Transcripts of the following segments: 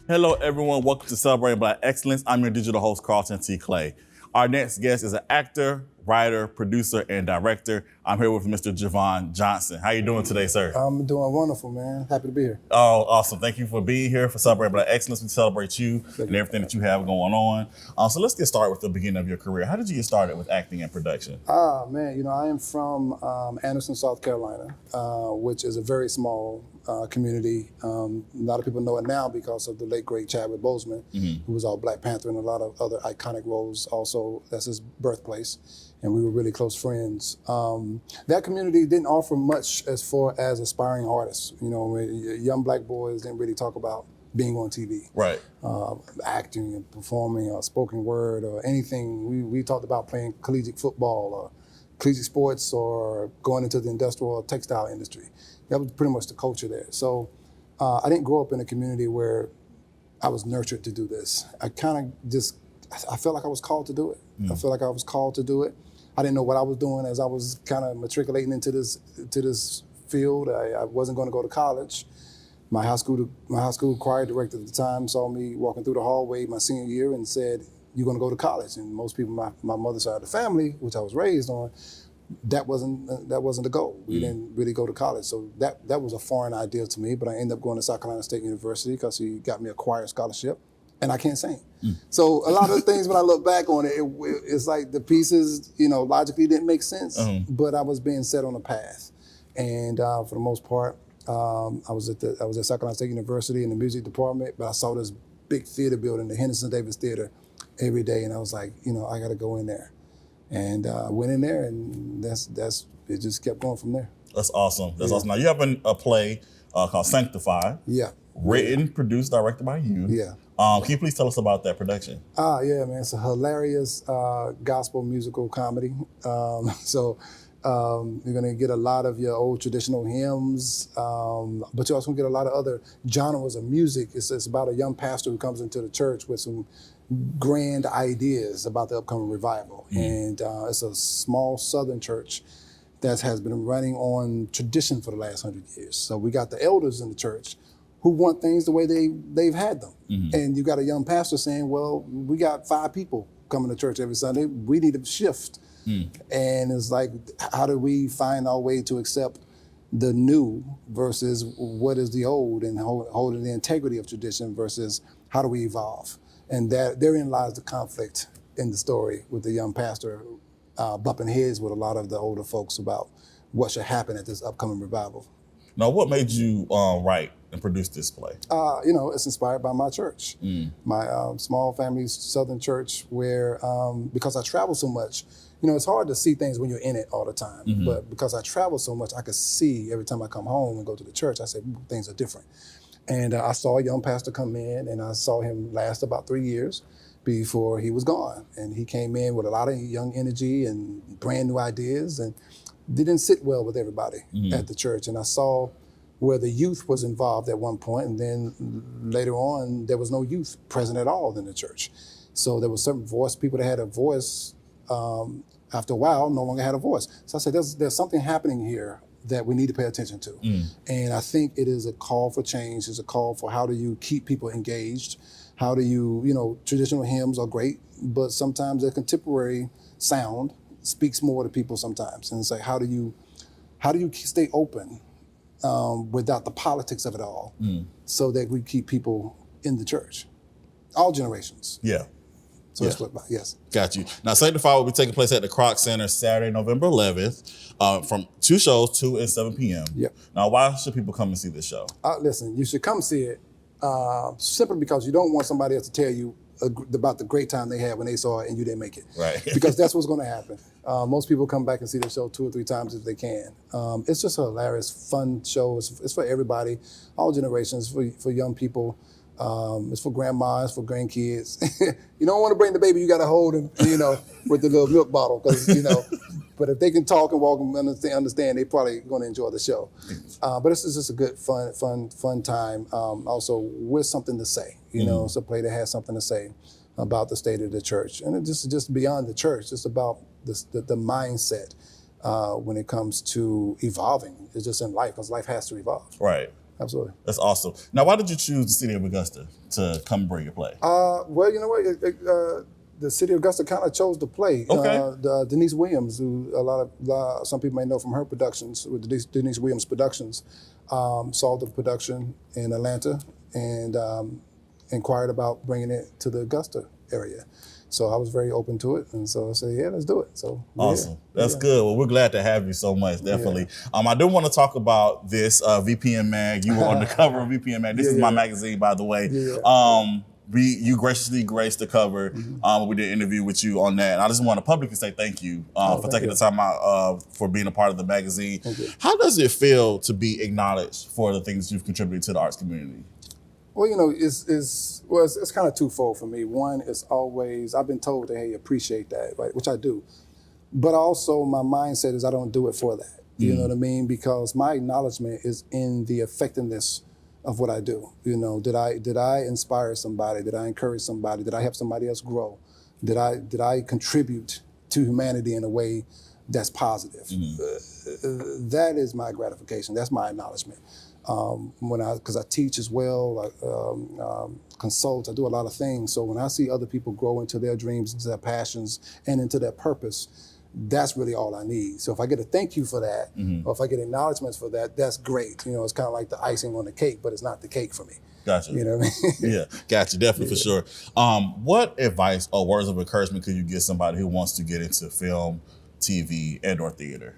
Hello, everyone. Welcome to Celebrating Black Excellence. I'm your digital host, Carlton T. Clay. Our next guest is an actor, writer, producer, and director. I'm here with Mr. Javon Johnson. How you doing today, sir? I'm doing wonderful, man. Happy to be here. Oh, awesome. Thank you for being here for Celebrating Black Excellence. We celebrate you and everything that you have going on. So let's get started with the beginning of your career. How did you get started with acting and production? Man, I am from Anderson, South Carolina, which is a very small community. A lot of people know it now because of the late, great Chadwick Boseman, who was all Black Panther and a lot of other iconic roles. Also, that's his birthplace, and we were really close friends. That community didn't offer much as far as aspiring artists. Young Black boys didn't really talk about being on TV, Right. Acting and performing or spoken word or anything. We talked about playing collegiate football or collegiate sports or going into the industrial or textile industry. That was pretty much the culture there. So I didn't grow up in a community where I was nurtured to do this. I felt like I was called to do it. I felt like I was called to do it. I didn't know what I was doing as I was kind of matriculating into this field. I wasn't going to go to college. My high school choir director at the time saw me walking through the hallway my senior year and said, "You're going to go to college." And most people, my mother's side of the family, which I was raised on, that wasn't the goal. We didn't really go to college, so that was a foreign idea to me. But I ended up going to South Carolina State University because he got me a choir scholarship, and I can't sing. So a lot of the things when I look back on it, it's like the pieces, logically didn't make sense, but I was being set on a path, and for the most part, I was at South Carolina State University in the music department, but I saw this big theater building, the Henderson Davis Theater, every day, and I was like, I got to go in there. And I went in there, and it just kept going from there. That's awesome. That's awesome. Now, you have a play called Sanctified. Yeah. Written, produced, directed by you. Yeah. Can you please tell us about that production? Yeah, man. It's a hilarious gospel musical comedy. So you're going to get a lot of your old traditional hymns, but you're also going to get a lot of other genres of music. It's about a young pastor who comes into the church with some grand ideas about the upcoming revival. And it's a small southern church that has been running on tradition for the last 100 years. So we got the elders in the church who want things the way they've had them. And you got a young pastor saying, well, we got 5 people coming to church every Sunday. We need a shift. And it's like, how do we find our way to accept the new versus what is the old, and holding the integrity of tradition versus how do we evolve? And therein lies the conflict in the story with the young pastor bumping heads with a lot of the older folks about what should happen at this upcoming revival. Now, what made you write and produce this play? It's inspired by my church, my small family Southern church, where because I travel so much, it's hard to see things when you're in it all the time. But because I travel so much, I could see every time I come home and go to the church, I say things are different. And I saw a young pastor come in, and I saw him last about 3 years before he was gone. And he came in with a lot of young energy and brand new ideas, and didn't sit well with everybody at the church. And I saw where the youth was involved at one point, and then later on, there was no youth present at all in the church. So there was certain people that had a voice, after a while, no longer had a voice. So I said, there's something happening here that we need to pay attention to. And I think it is a call for change. It's a call for how do you keep people engaged? How do you, traditional hymns are great, but sometimes their contemporary sound speaks more to people sometimes. And it's like, how do you stay open without the politics of it all, so that we keep people in the church, all generations. Yeah. So that's what, yes. Got you. Now, Sanctified will be taking place at the Kroc Center Saturday, November 11th, from 2 shows, 2 and 7 p.m. Yep. Now, why should people come and see this show? Listen, you should come see it simply because you don't want somebody else to tell you about the great time they had when they saw it and you didn't make it. Right. Because that's what's going to happen. Most people come back and see the show 2 or 3 times if they can. It's just a hilarious, fun show. It's for everybody, all generations, for young people. It's for grandma, it's for grandkids. You don't want to bring the baby, you got to hold him, with the little milk bottle, because, but if they can talk and walk and understand, they probably going to enjoy the show. But it's just a good, fun time. Also with something to say, it's a play that has something to say about the state of the church. And it's just beyond the church, it's about the mindset when it comes to evolving. It's just in life, because life has to evolve. Right. Absolutely. That's awesome. Now, why did you choose the city of Augusta to come bring your play? Well, you know what? The city of Augusta kind of chose to play. Okay. Denise Williams, who some people may know from her productions, with Denise Williams Productions, saw the production in Atlanta and inquired about bringing it to the Augusta area. So I was very open to it, and so I said, "Yeah, let's do it." So awesome, that's good. Well, we're glad to have you so much, definitely. I do want to talk about this VPN Mag. You were on the cover of VPN Mag. This is my magazine, by the way. You graciously graced the cover. We did an interview with you on that, and I just want to publicly say thank you for taking the time out for being a part of the magazine. How does it feel to be acknowledged for the things you've contributed to the arts community? Well, you know, it's kind of twofold for me. One is always, I've been told that, hey, appreciate that, right? Which I do. But also my mindset is I don't do it for that. You know what I mean? Because my acknowledgement is in the effectiveness of what I do. You know, did I inspire somebody? Did I encourage somebody? Did I help somebody else grow? Did I contribute to humanity in a way that's positive? That is my gratification. That's my acknowledgement. Because I teach as well, I consult, I do a lot of things. So when I see other people grow into their dreams, into their passions, and into their purpose, that's really all I need. So if I get a thank you for that, or if I get acknowledgments for that, that's great. You know, it's kind of like the icing on the cake, but it's not the cake for me. Gotcha. You know what I mean? Yeah, gotcha, definitely, for sure. What advice or words of encouragement could you give somebody who wants to get into film, TV, and or theater?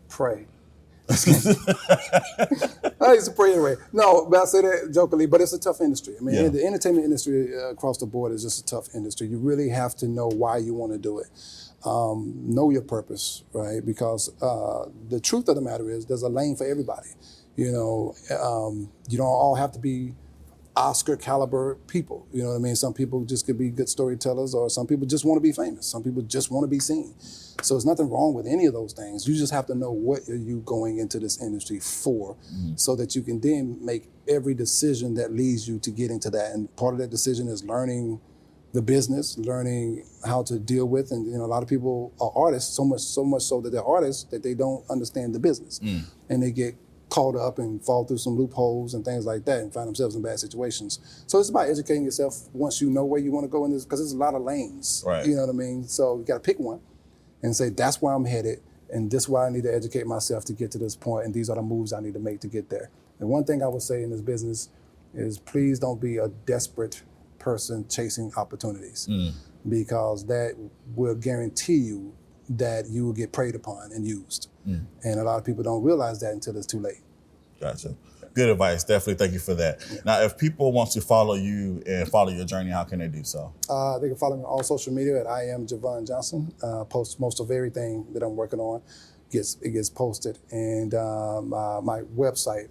Pray. I used to pray anyway. No, but I say that jokingly, but it's a tough industry. I mean, the entertainment industry across the board is just a tough industry. You really have to know why you want to do it. Know your purpose, right? Because the truth of the matter is there's a lane for everybody. You know, you don't all have to be Oscar caliber people. You know what I mean? Some people just could be good storytellers, or some people just want to be famous. Some people just want to be seen. So there's nothing wrong with any of those things. You just have to know what are you going into this industry for, so that you can then make every decision that leads you to get into that. And part of that decision is learning the business, learning how to deal with, and a lot of people are artists, so much so that they're artists that they don't understand the business, and they get caught up and fall through some loopholes and things like that and find themselves in bad situations. So it's about educating yourself once you know where you want to go in this, because there's a lot of lanes. Right. You know what I mean? So you got to pick one and say, that's where I'm headed, and this is where I need to educate myself to get to this point, and these are the moves I need to make to get there. And one thing I would say in this business is, please don't be a desperate person chasing opportunities, because that will guarantee you that you will get preyed upon and used. And a lot of people don't realize that until it's too late. Gotcha. Good advice. Definitely thank you for that. Now, if people want to follow you and follow your journey, how can they do so? They can follow me on all social media at I am Javon Johnson. Post most of everything that I'm working on. It gets posted. And my website,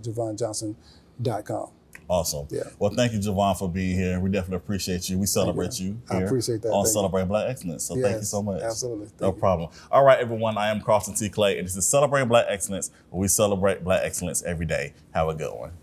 javonjohnson.com. Awesome. Yeah. Well, thank you, Javon, for being here. We definitely appreciate you. We celebrate you here I appreciate that. on Celebrating Black Excellence. So thank you so much. Absolutely. No problem. All right, everyone. I am Carlton T. Clay, and this is Celebrating Black Excellence, where we celebrate Black excellence every day. Have a good one.